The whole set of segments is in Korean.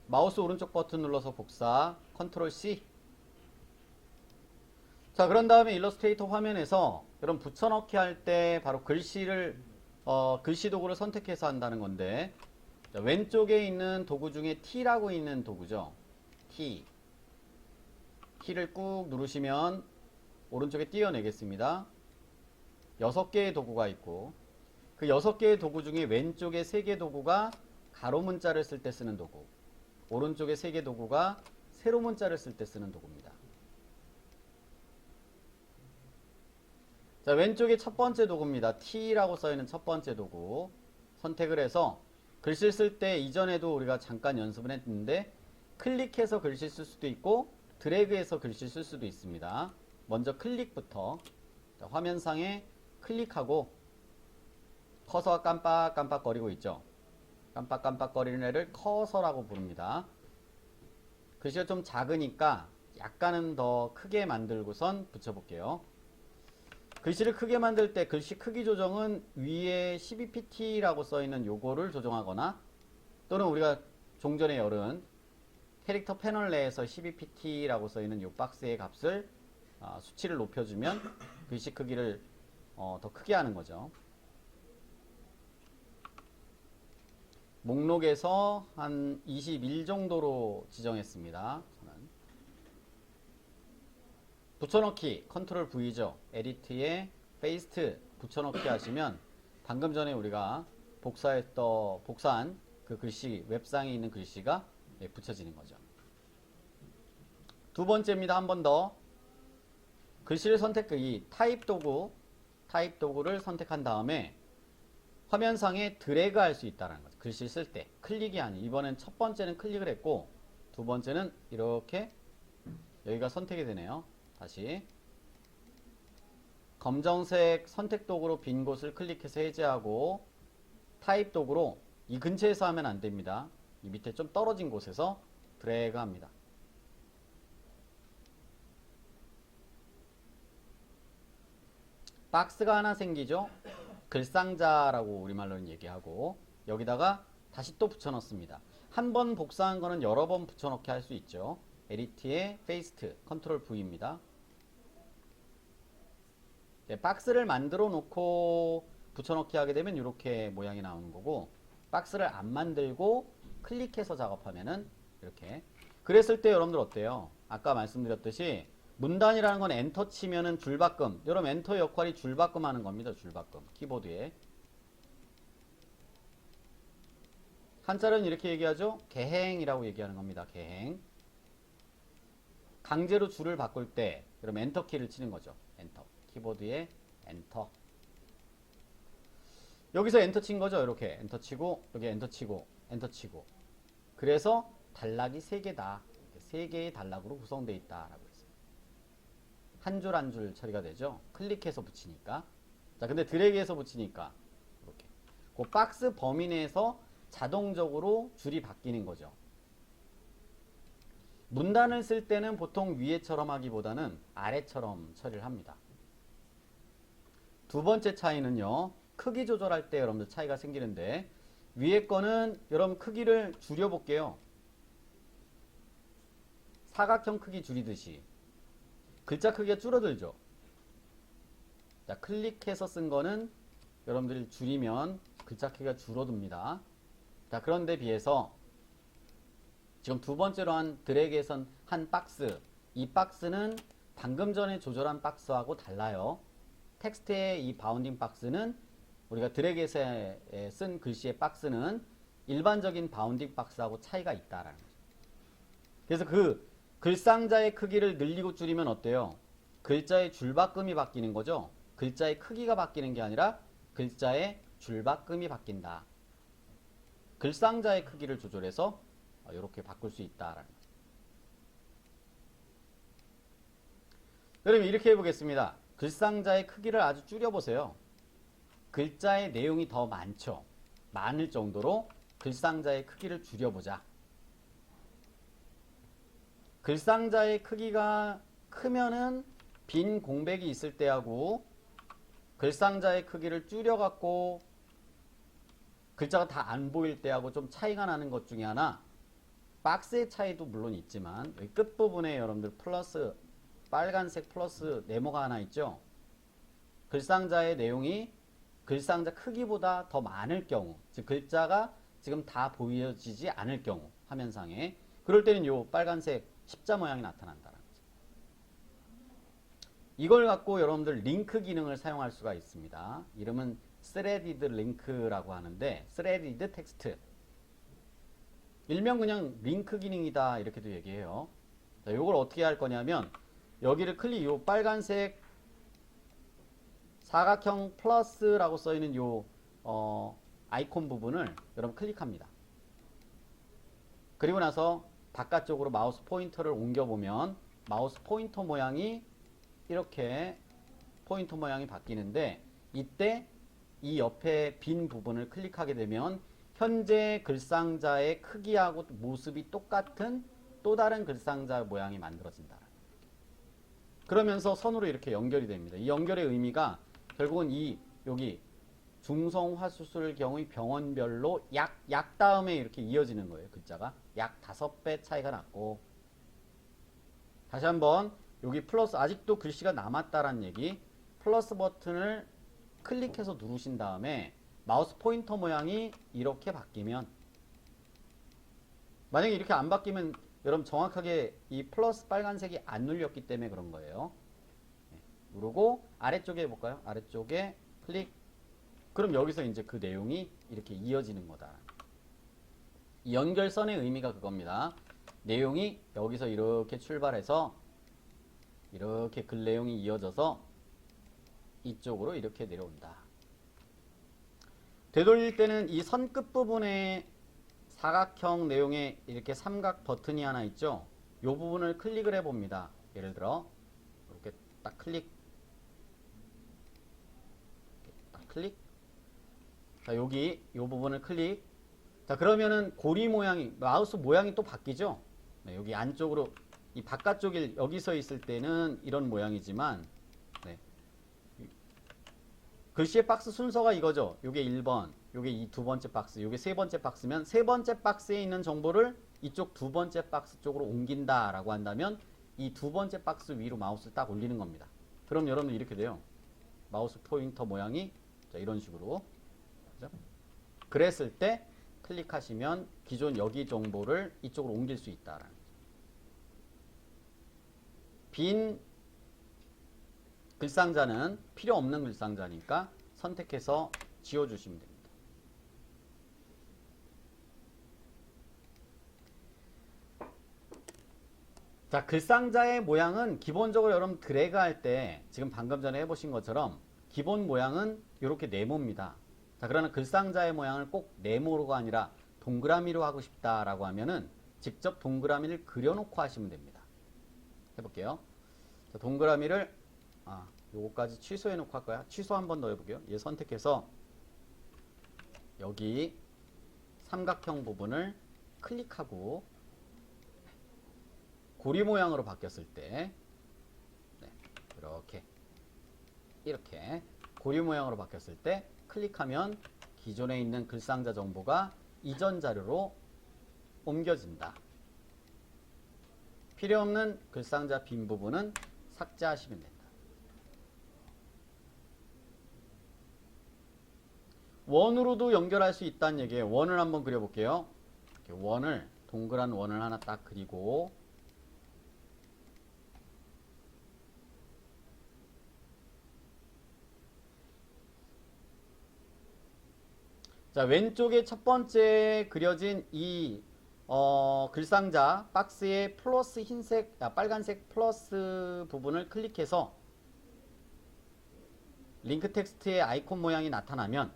마우스 오른쪽 버튼 눌러서 복사, 컨트롤 C. 자, 그런 다음에 일러스트레이터 화면에서 여러분 붙여넣기 할 때 바로 글씨 도구를 선택해서 한다는 건데, 자, 왼쪽에 있는 도구 중에 T라고 있는 도구죠. T. 키를 꾹 누르시면 오른쪽에 띄어내겠습니다. 6개의 도구가 있고, 그 6개의 도구 중에 왼쪽에 3개 도구가 가로 문자를 쓸 때 쓰는 도구, 오른쪽에 3개 도구가 세로 문자를 쓸 때 쓰는 도구입니다. 자, 왼쪽에 첫 번째 도구입니다. T라고 써있는 첫 번째 도구 선택을 해서 글씨 쓸 때 이전에도 우리가 잠깐 연습을 했는데, 클릭해서 글씨 쓸 수도 있고 드래그해서 글씨 쓸 수도 있습니다. 먼저 클릭부터, 자, 화면상에 클릭하고 커서가 깜빡깜빡거리고 있죠. 깜빡깜빡거리는 애를 커서라고 부릅니다. 글씨가 좀 작으니까 약간은 더 크게 만들고선 붙여볼게요. 글씨를 크게 만들 때 글씨 크기 조정은 위에 12pt라고 써있는 요거를 조정하거나, 또는 우리가 종전에 열은 캐릭터 패널 내에서 12pt라고 써있는 요 박스의 값을 수치를 높여주면 글씨 크기를 더 크게 하는 거죠. 목록에서 한 21 정도로 지정했습니다. 저는. 붙여넣기 컨트롤 V죠. 에디트에 페이스트 붙여넣기 하시면 방금 전에 우리가 복사한 그 글씨, 웹상에 있는 글씨가 붙여지는 거죠. 두 번째입니다. 한 번 더. 글씨를 이 타입 도구를 선택한 다음에 화면상에 드래그 할 수 있다는 거죠. 글씨 쓸 때 클릭이 아니, 이번엔 첫 번째는 클릭을 했고 두 번째는 이렇게 여기가 선택이 되네요. 다시 검정색 선택 도구로 빈 곳을 클릭해서 해제하고, 타입 도구로 이 근처에서 하면 안 됩니다. 이 밑에 좀 떨어진 곳에서 드래그 합니다. 박스가 하나 생기죠. 글상자라고 우리말로는 얘기하고, 여기다가 다시 또 붙여넣습니다. 한 번 복사한 거는 여러 번 붙여넣기 할 수 있죠. 에디트에 페이스트 컨트롤 V입니다. 네, 박스를 만들어 놓고 붙여넣기 하게 되면 이렇게 모양이 나오는 거고, 박스를 안 만들고 클릭해서 작업하면은 이렇게. 그랬을 때 여러분들 어때요? 아까 말씀드렸듯이 문단이라는 건 엔터 치면은 줄바꿈, 여러분 엔터 역할이 줄바꿈 하는 겁니다. 줄바꿈 키보드에. 한자는 이렇게 얘기하죠. 개행이라고 얘기하는 겁니다. 개행. 강제로 줄을 바꿀 때 그럼 엔터 키를 치는 거죠. 엔터. 키보드에 엔터. 여기서 엔터 친 거죠. 이렇게 엔터 치고, 여기 엔터 치고, 엔터 치고. 그래서 단락이 3개다. 3개의 단락으로 구성되어 있다라고 했습니다. 한 줄 한 줄 처리가 되죠. 클릭해서 붙이니까. 자, 근데 드래그해서 붙이니까 이렇게. 그 박스 범위 내에서 자동적으로 줄이 바뀌는 거죠. 문단을 쓸 때는 보통 위에처럼 하기보다는 아래처럼 처리를 합니다. 두 번째 차이는요, 크기 조절할 때 여러분들 차이가 생기는데, 위에 거는 여러분 크기를 줄여볼게요. 사각형 크기 줄이듯이 글자 크기가 줄어들죠. 자, 클릭해서 쓴 거는 여러분들이 줄이면 글자 크기가 줄어듭니다. 자, 그런데 비해서 지금 두 번째로 한 드래그에선 한 박스, 이 박스는 방금 전에 조절한 박스하고 달라요. 텍스트의 이 바운딩 박스는 우리가 드래그에서 쓴 글씨의 박스는 일반적인 바운딩 박스하고 차이가 있다라는 거죠. 그래서 그 글상자의 크기를 늘리고 줄이면 어때요? 글자의 줄바꿈이 바뀌는 거죠. 글자의 크기가 바뀌는 게 아니라 글자의 줄바꿈이 바뀐다. 글상자의 크기를 조절해서 이렇게 바꿀 수 있다라는 거죠. 그럼 이렇게 해보겠습니다. 글상자의 크기를 아주 줄여보세요. 글자의 내용이 더 많죠. 많을 정도로 글상자의 크기를 줄여보자. 글상자의 크기가 크면은 빈 공백이 있을 때하고, 글상자의 크기를 줄여갖고 글자가 다 안 보일 때하고 좀 차이가 나는 것 중에 하나, 박스의 차이도 물론 있지만 여기 끝부분에 여러분들 플러스 빨간색 플러스 네모가 하나 있죠. 글상자의 내용이 글상자 크기보다 더 많을 경우, 즉 글자가 지금 다 보여지지 않을 경우 화면상에, 그럴 때는 요 빨간색 십자 모양이 나타난다는 거죠. 이걸 갖고 여러분들 링크 기능을 사용할 수가 있습니다. 이름은 threaded link라고 하는데, threaded 텍스트, 일명 그냥 링크 기능이다 이렇게도 얘기해요. 자, 요걸 어떻게 할 거냐면 여기를 클릭, 요 빨간색 사각형 플러스라고 써있는 요 아이콘 부분을 여러분 클릭합니다. 그리고 나서 바깥쪽으로 마우스 포인터를 옮겨보면 마우스 포인터 모양이 이렇게 포인터 모양이 바뀌는데, 이때 이 옆에 빈 부분을 클릭하게 되면 현재 글상자의 크기하고 모습이 똑같은 또 다른 글상자 모양이 만들어진다. 그러면서 선으로 이렇게 연결이 됩니다. 이 연결의 의미가 결국은 여기 중성화수술 경우의 병원별로 약 다음에 이렇게 이어지는 거예요. 글자가 약 5배 차이가 났고, 다시 한번 여기 플러스, 아직도 글씨가 남았다라는 얘기, 플러스 버튼을 클릭해서 누르신 다음에 마우스 포인터 모양이 이렇게 바뀌면, 만약에 이렇게 안 바뀌면 여러분 정확하게 이 플러스 빨간색이 안 눌렸기 때문에 그런 거예요. 누르고 아래쪽에 해볼까요? 아래쪽에 클릭. 그럼 여기서 이제 그 내용이 이렇게 이어지는 거다. 이 연결선의 의미가 그겁니다. 내용이 여기서 이렇게 출발해서 이렇게 글 내용이 이어져서 이쪽으로 이렇게 내려온다. 되돌릴 때는 이 선 끝부분에 사각형 내용에 이렇게 삼각 버튼이 하나 있죠. 이 부분을 클릭을 해봅니다. 예를 들어 이렇게 딱 클릭, 클릭. 자, 여기 이 부분을 클릭. 자, 그러면은 고리 모양이, 마우스 모양이 또 바뀌죠. 네, 여기 안쪽으로, 이 바깥쪽에 여기서 있을 때는 이런 모양이지만, 네, 글씨의 박스 순서가 이거죠. 요게 1번, 요게 이 두 번째 박스, 요게 세 번째 박스면 세 번째 박스에 있는 정보를 이쪽 두 번째 박스 쪽으로 옮긴다 라고 한다면 이 두 번째 박스 위로 마우스를 딱 올리는 겁니다. 그럼 여러분 이렇게 돼요. 마우스 포인터 모양이 자, 이런 식으로. 그죠? 그랬을 때 클릭하시면 기존 여기 정보를 이쪽으로 옮길 수 있다라는 거죠. 빈 글상자는 필요 없는 글상자니까 선택해서 지워주시면 됩니다. 자, 글상자의 모양은 기본적으로 여러분 드래그 할 때 지금 방금 전에 해보신 것처럼 기본 모양은 이렇게 네모입니다. 자, 그러나 글상자의 모양을 꼭 네모로가 아니라 동그라미로 하고 싶다라고 하면은 직접 동그라미를 그려놓고 하시면 됩니다. 해볼게요. 자, 동그라미를 요거까지 취소해 놓고 할까요? 취소 한번 더 해볼게요. 얘 선택해서 여기 삼각형 부분을 클릭하고 고리 모양으로 바뀌었을 때, 네, 이렇게 고리 모양으로 바뀌었을 때 클릭하면 기존에 있는 글상자 정보가 이전 자료로 옮겨진다. 필요 없는 글상자 빈 부분은 삭제하시면 된다. 원으로도 연결할 수 있다는 얘기예요. 원을 한번 그려볼게요. 이렇게 원을, 동그란 원을 하나 딱 그리고 자, 왼쪽에 첫 번째 그려진 이 글상자 박스의 플러스 빨간색 플러스 부분을 클릭해서 링크 텍스트의 아이콘 모양이 나타나면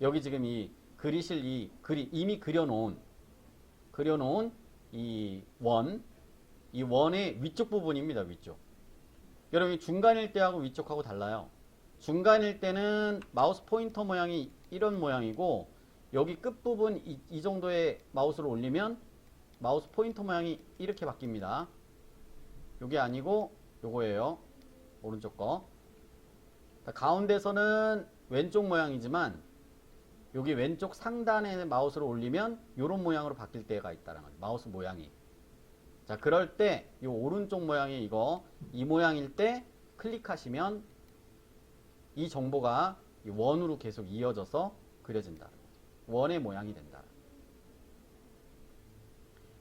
여기 지금 이 그리실 이 이미 그려놓은 이 원의 위쪽 부분입니다. 위쪽. 여러분 중간일 때하고 위쪽하고 달라요. 중간일 때는 마우스 포인터 모양이 이런 모양이고, 여기 끝부분 이 정도의 마우스를 올리면 마우스 포인터 모양이 이렇게 바뀝니다. 요게 아니고 요거예요. 오른쪽 거. 가운데서는 왼쪽 모양이지만 여기 왼쪽 상단에 마우스를 올리면 이런 모양으로 바뀔 때가 있다는 거죠. 마우스 모양이. 자, 그럴 때 이 오른쪽 모양이 이 모양일 때 클릭하시면 이 정보가 이 원으로 계속 이어져서 그려진다. 원의 모양이 된다.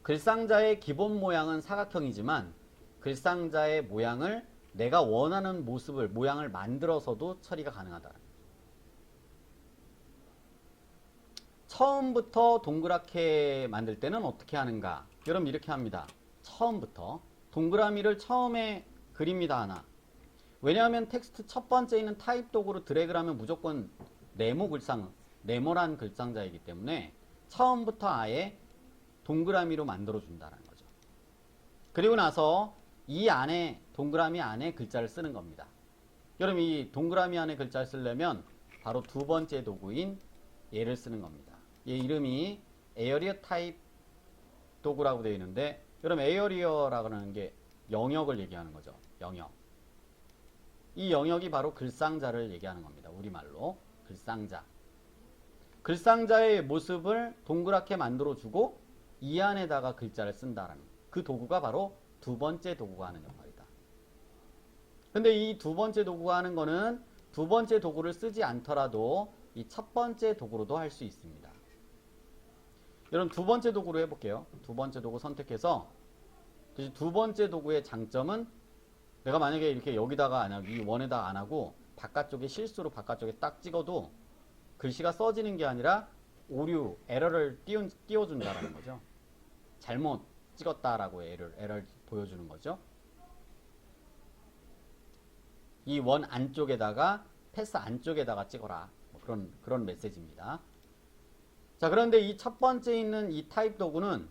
글상자의 기본 모양은 사각형이지만 글상자의 모양을 내가 원하는 모양을 만들어서도 처리가 가능하다. 처음부터 동그랗게 만들 때는 어떻게 하는가? 여러분 이렇게 합니다. 처음부터 동그라미를 처음에 그립니다. 하나. 왜냐하면 텍스트 첫 번째 있는 타입 도구로 드래그를 하면 무조건 네모란 글상자이기 때문에 처음부터 아예 동그라미로 만들어 준다는 거죠. 그리고 나서 이 안에 동그라미 안에 글자를 쓰는 겁니다. 여러분 이 동그라미 안에 글자를 쓰려면 바로 두 번째 도구인 얘를 쓰는 겁니다. 얘 이름이 에어리어 타입 도구라고 되어 있는데 여러분 에어리어라고 하는 게 영역을 얘기하는 거죠. 영역. 이 영역이 바로 글상자를 얘기하는 겁니다. 우리말로 글상자. 글상자의 모습을 동그랗게 만들어주고 이 안에다가 글자를 쓴다라는 그 도구가 바로 두 번째 도구가 하는 역할이다. 근데 이 두 번째 도구가 하는 거는 두 번째 도구를 쓰지 않더라도 이 첫 번째 도구로도 할 수 있습니다. 여러분 두 번째 도구로 해볼게요. 두 번째 도구 선택해서 두 번째 도구의 장점은 내가 만약에 이렇게 여기다가 안 하고 이 원에다가 안 하고 바깥쪽에 실수로 바깥쪽에 딱 찍어도 글씨가 써지는 게 아니라 오류, 에러를 띄워준다라는 거죠. 잘못 찍었다라고 에러를 보여주는 거죠. 이 원 안쪽에다가 패스 안쪽에다가 찍어라. 뭐 그런 메시지입니다. 자, 그런데 이 첫 번째 있는 이 타입 도구는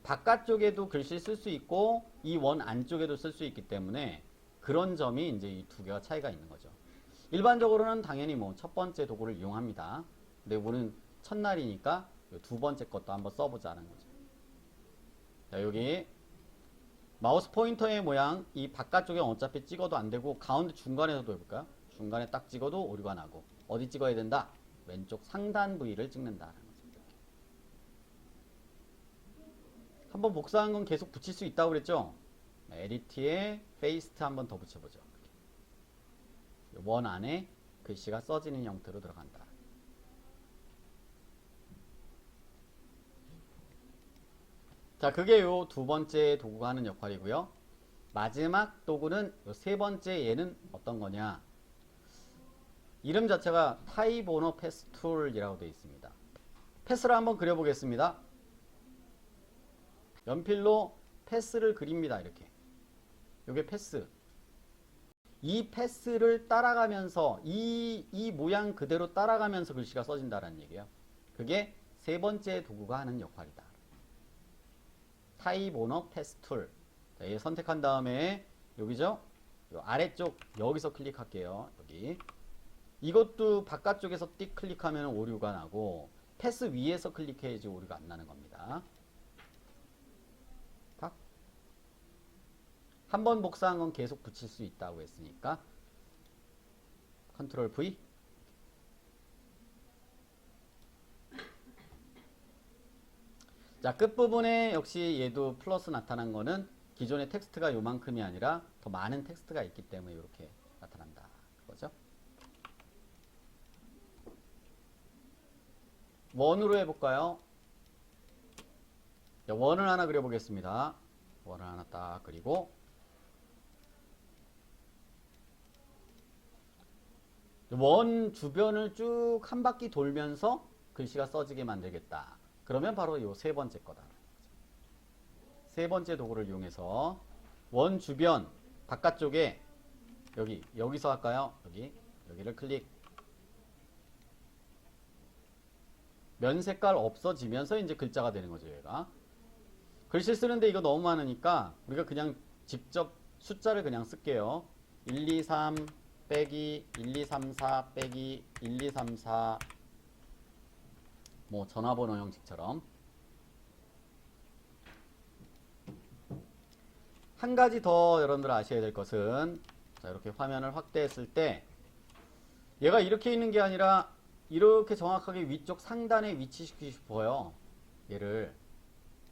바깥쪽에도 글씨 쓸 수 있고 이 원 안쪽에도 쓸 수 있기 때문에 그런 점이 이제 이 두 개가 차이가 있는 거죠. 일반적으로는 당연히 뭐 첫 번째 도구를 이용합니다. 근데 우리는 첫날이니까 두 번째 것도 한번 써보자는 거죠. 자, 여기 마우스 포인터의 모양 이 바깥쪽에 어차피 찍어도 안 되고 가운데 중간에서도 해볼까요? 중간에 딱 찍어도 오류가 나고 어디 찍어야 된다? 왼쪽 상단 부위를 찍는다는 거죠. 한번 복사한 건 계속 붙일 수 있다고 그랬죠? 에디트에 페이스트 한번 더 붙여보죠. 원 안에 글씨가 써지는 형태로 들어간다. 자, 그게 요 두 번째 도구가 하는 역할이고요. 마지막 도구는 요 세 번째 얘는 어떤 거냐? 이름 자체가 타입 오너 패스 툴이라고 되어 있습니다. 패스를 한번 그려보겠습니다. 연필로 패스를 그립니다. 이렇게. 요게 패스. 이 패스를 따라가면서 이 모양 그대로 따라가면서 글씨가 써진다는 얘기예요. 그게 세 번째 도구가 하는 역할이다. 타입 오너 패스 툴. 자, 얘 선택한 다음에 여기죠? 요 아래쪽 여기서 클릭할게요. 여기. 이것도 바깥쪽에서 띡 클릭하면 오류가 나고 패스 위에서 클릭해야지 오류가 안 나는 겁니다. 한 번 복사한 건 계속 붙일 수 있다고 했으니까 컨트롤 V. 자, 끝부분에 역시 얘도 플러스 나타난 거는 기존의 텍스트가 요만큼이 아니라 더 많은 텍스트가 있기 때문에 이렇게 나타난다. 그거죠? 원으로 해볼까요? 자, 원을 하나 그려보겠습니다. 원을 하나 딱 그리고 원 주변을 쭉 한 바퀴 돌면서 글씨가 써지게 만들겠다. 그러면 바로 요 세 번째 거다. 세 번째 도구를 이용해서 원 주변 바깥쪽에 여기서 할까요? 여기를 클릭. 면 색깔 없어지면서 이제 글자가 되는 거죠, 얘가. 글씨 쓰는데 이거 너무 많으니까 우리가 그냥 직접 숫자를 그냥 쓸게요. 1, 2, 3 빼기 1, 2, 3, 4 빼기 1, 2, 3, 4 뭐 전화번호 형식처럼. 한 가지 더 여러분들 아셔야 될 것은 자, 이렇게 화면을 확대했을 때 얘가 이렇게 있는 게 아니라 이렇게 정확하게 위쪽 상단에 위치시키고 싶어요. 얘를.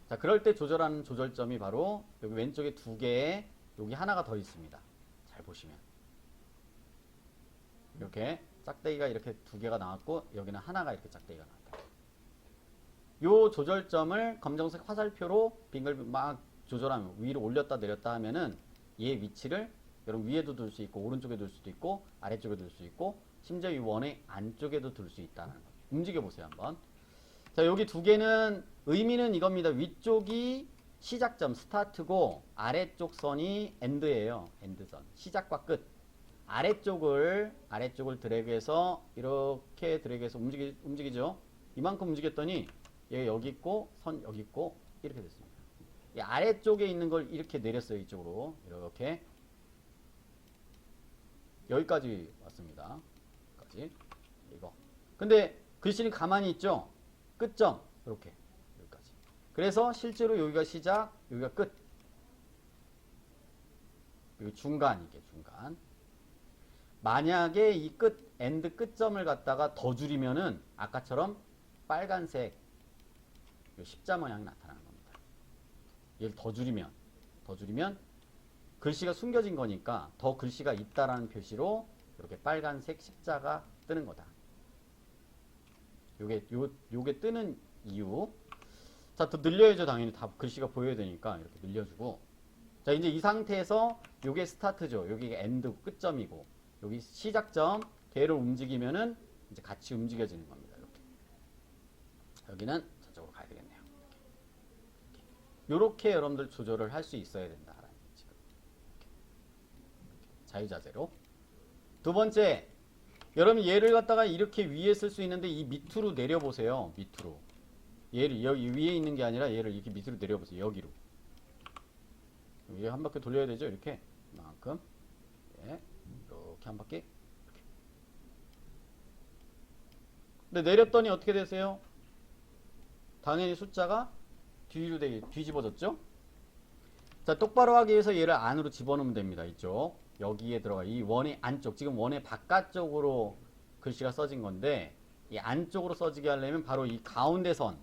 자, 그럴 때 조절하는 조절점이 바로 여기 왼쪽에 두 개에 여기 하나가 더 있습니다. 잘 보시면. 이렇게 짝대기가 이렇게 두 개가 나왔고 여기는 하나가 이렇게 짝대기가 나왔다. 요 조절점을 검정색 화살표로 빙글 막 조절하면 위로 올렸다 내렸다 하면은 얘 위치를 여러분 위에도 둘 수 있고 오른쪽에 둘 수도 있고 아래쪽에 둘 수 있고 심지어 이 원의 안쪽에도 둘 수 있다는 거죠. 움직여 보세요 한번. 자, 여기 두 개는 의미는 이겁니다. 위쪽이 시작점 스타트고 아래쪽 선이 엔드예요. 엔드선. 시작과 끝. 아래쪽을 드래그해서 이렇게 드래그해서 움직이죠. 이만큼 움직였더니 얘 여기 있고 선 여기 있고 이렇게 됐습니다. 이 아래쪽에 있는 걸 이렇게 내렸어요. 이쪽으로 이렇게 여기까지 왔습니다. 여기까지 이거. 근데 글씨는 가만히 있죠. 끝점 이렇게 여기까지. 그래서 실제로 여기가 시작, 여기가 끝. 여기 중간 이게 중간. 만약에 이 끝 엔드 끝점을 갖다가 더 줄이면은 아까처럼 빨간색 십자 모양이 나타나는 겁니다. 얘를 더 줄이면 글씨가 숨겨진 거니까 더 글씨가 있다라는 표시로 이렇게 빨간색 십자가 뜨는 거다. 요게 뜨는 이유. 자, 더 늘려야죠. 당연히 다 글씨가 보여야 되니까 이렇게 늘려주고. 자, 이제 이 상태에서 요게 스타트죠. 여기가 엔드 끝점이고 여기 시작점 걔를 움직이면은 이제 같이 움직여지는 겁니다. 이렇게. 여기는 저쪽으로 가야 되겠네요. 이렇게 여러분들 조절을 할 수 있어야 된다라는 지금. 이렇게. 자유자재로. 두 번째, 여러분 얘를 갖다가 이렇게 위에 쓸 수 있는데 이 밑으로 내려보세요. 밑으로. 얘를 여기 위에 있는 게 아니라 얘를 이렇게 밑으로 내려보세요. 여기로. 여기 한 바퀴 돌려야 되죠. 이렇게. 이만큼. 예. 이렇게 한 바퀴. 이렇게. 근데 내렸더니 어떻게 되세요? 당연히 숫자가 뒤로 뒤집어졌죠? 자, 똑바로 하기 위해서 얘를 안으로 집어넣으면 됩니다. 이쪽. 여기에 들어가. 이 원의 안쪽. 지금 원의 바깥쪽으로 글씨가 써진 건데, 이 안쪽으로 써지게 하려면 바로 이 가운데 선.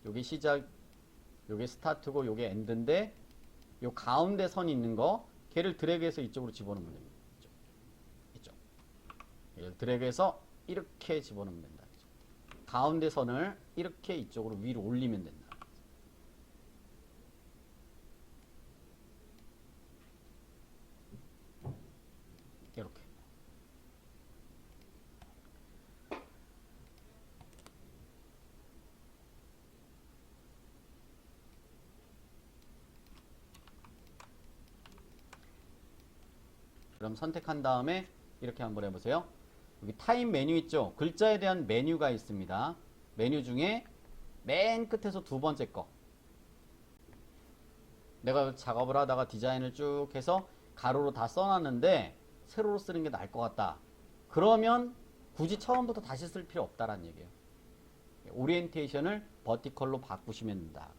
요게 시작, 요게 스타트고, 요게 엔드인데, 요 가운데 선이 있는 거, 걔를 드래그해서 이쪽으로 집어넣으면 됩니다. 이쪽. 얘를 드래그해서 이렇게 집어넣으면 된다. 가운데 선을 이렇게 이쪽으로 위로 올리면 된다. 이렇게. 그럼 선택한 다음에 이렇게 한번 해보세요. 여기 타임 메뉴 있죠? 글자에 대한 메뉴가 있습니다. 메뉴 중에 맨 끝에서 두 번째 거. 내가 작업을 하다가 디자인을 쭉 해서 가로로 다 써놨는데 세로로 쓰는 게 나을 것 같다. 그러면 굳이 처음부터 다시 쓸 필요 없다라는 얘기예요. 오리엔테이션을 버티컬로 바꾸시면 된다.